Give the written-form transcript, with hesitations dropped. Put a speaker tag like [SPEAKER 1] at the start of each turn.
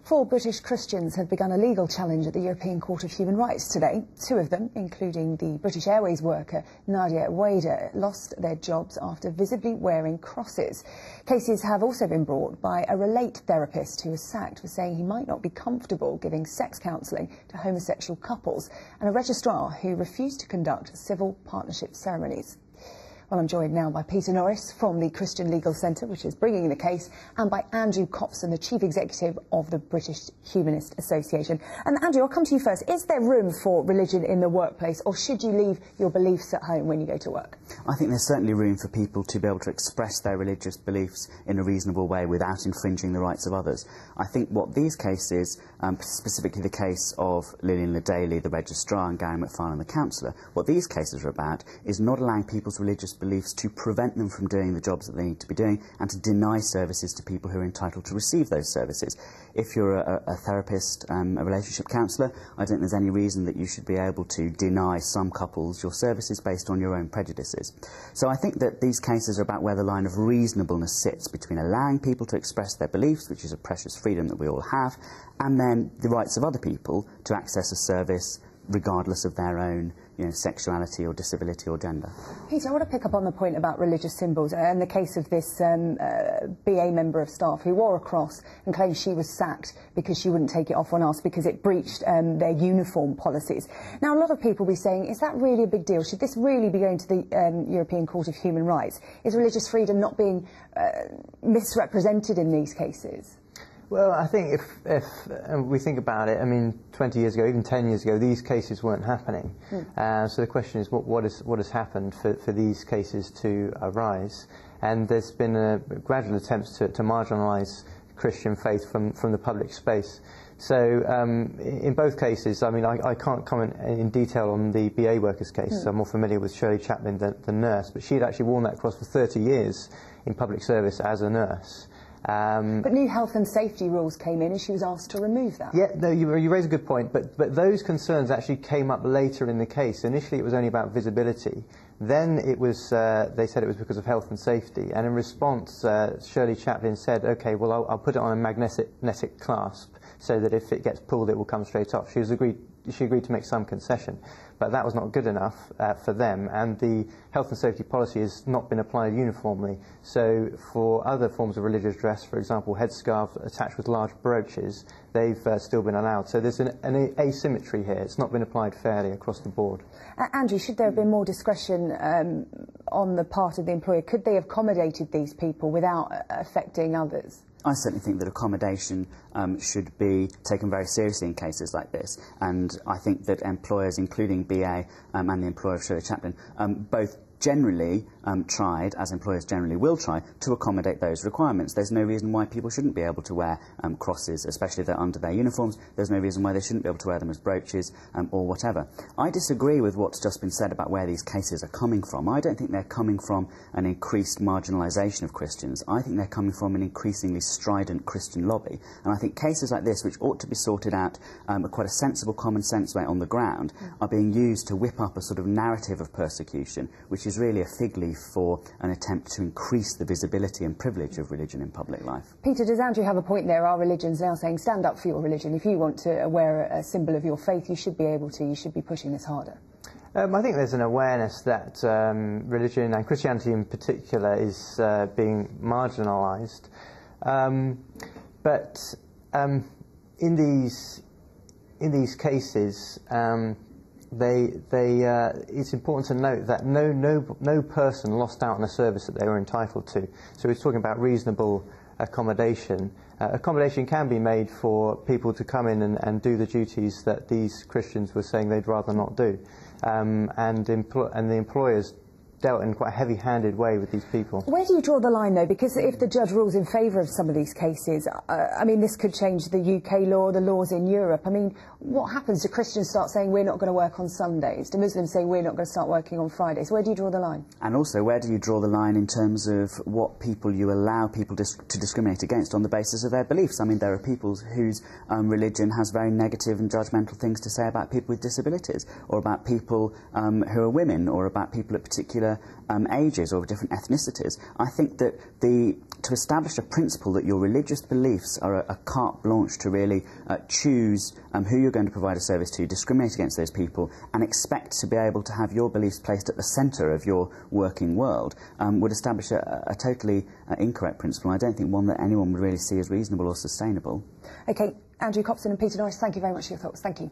[SPEAKER 1] 4 British Christians have begun a legal challenge at the European Court of Human Rights today. 2 of them, including the British Airways worker Nadia Wader, lost their jobs after visibly wearing crosses. Cases have also been brought by a Relate therapist who was sacked for saying he might not be comfortable giving sex counselling to homosexual couples, and a registrar who refused to conduct civil partnership ceremonies. Well, I'm joined now by Peter Norris from the Christian Legal Centre, which is bringing the case, and by Andrew Copson, the Chief Executive of the British Humanist Association. And Andrew, I'll come to you first. Is there room for religion in the workplace, or should you leave your beliefs at home when you go to work?
[SPEAKER 2] I think there's certainly room for people to be able to express their religious beliefs in a reasonable way without infringing the rights of others. I think what these cases, specifically the case of Lillian Le Daly, the registrar, and Gary McFarlane, the counsellor, what these cases are about is not allowing people's religious beliefs to prevent them from doing the jobs that they need to be doing, and to deny services to people who are entitled to receive those services. If you're a therapist, a relationship counsellor, I don't think there's any reason that you should be able to deny some couples your services based on your own prejudices. So I think that these cases are about where the line of reasonableness sits between allowing people to express their beliefs, which is a precious freedom that we all have, and then the rights of other people to access a service regardless of their own sexuality or disability or gender.
[SPEAKER 1] Peter, I want to pick up on the point about religious symbols and the case of this BA member of staff who wore a cross and claimed she was sacked because she wouldn't take it off on us because it breached their uniform policies. Now, a lot of people will be saying, is that really a big deal? Should this really be going to the European Court of Human Rights? Is religious freedom not being misrepresented in these cases?
[SPEAKER 3] Well, I think if we think about it, I mean, 20 years ago, even 10 years ago, these cases weren't happening. So the question is, what has happened for these cases to arise? And there's been a gradual attempts to marginalise Christian faith from the public space. So in both cases, I mean, I can't comment in detail on the BA workers case. I'm more familiar with Shirley Chaplin, the nurse, but she had actually worn that cross for 30 years in public service as a nurse.
[SPEAKER 1] But new health and safety rules came in and she was asked to remove that.
[SPEAKER 3] Yeah, no, you raise a good point, but those concerns actually came up later in the case. Initially it was only about visibility. Then it was, they said it was because of health and safety, and in response Shirley Chaplin said, OK, well I'll put it on a magnetic clasp so that if it gets pulled it will come straight off. She agreed to make some concession, but that was not good enough for them, and the health and safety policy has not been applied uniformly. So for other forms of religious dress, for example headscarves attached with large brooches, they've still been allowed. So there's an asymmetry here. It's not been applied fairly across the board.
[SPEAKER 1] Andrew, should there have been more discretion on the part of the employer? Could they have accommodated these people without affecting others?
[SPEAKER 2] I certainly think that accommodation should be taken very seriously in cases like this, and I think that employers, including BA and the employer of Shirley Chaplin, both generally tried, as employers generally will try, to accommodate those requirements. There's no reason why people shouldn't be able to wear crosses, especially if they're under their uniforms. There's no reason why they shouldn't be able to wear them as brooches or whatever. I disagree with what's just been said about where these cases are coming from. I don't think they're coming from an increased marginalisation of Christians. I think they're coming from an increasingly strident Christian lobby. And I think cases like this, which ought to be sorted out quite a sensible, common sense way on the ground, are being used to whip up a sort of narrative of persecution, which is really a fig leaf for an attempt to increase the visibility and privilege of religion in public life.
[SPEAKER 1] Peter, does Andrew have a point there? Are religions now saying, stand up for your religion? If you want to wear a symbol of your faith, you should be able to. You should be pushing this harder.
[SPEAKER 3] I think there's an awareness that religion, and Christianity in particular, is being marginalised. But in these cases, it's important to note that no person lost out on a service that they were entitled to. So we're talking about reasonable accommodation. Accommodation can be made for people to come in and do the duties that these Christians were saying they'd rather not do. And the employers dealt in quite a heavy-handed way with these people.
[SPEAKER 1] Where do you draw the line, though? Because if the judge rules in favour of some of these cases, I mean, this could change the UK law, the laws in Europe. I mean, what happens? Do Christians start saying we're not going to work on Sundays? Do Muslims say we're not going to start working on Fridays? Where do you draw the line?
[SPEAKER 2] And also, where do you draw the line in terms of what people you allow people to discriminate against on the basis of their beliefs? I mean, there are people whose religion has very negative and judgmental things to say about people with disabilities, or about people who are women, or about people at particular ages or of different ethnicities. I think that to establish a principle that your religious beliefs are a carte blanche to really choose who you're going to provide a service to, discriminate against those people, and expect to be able to have your beliefs placed at the centre of your working world would establish a totally incorrect principle. I don't think one that anyone would really see as reasonable or sustainable.
[SPEAKER 1] OK, Andrew Copson and Peter Norris, thank you very much for your thoughts. Thank you.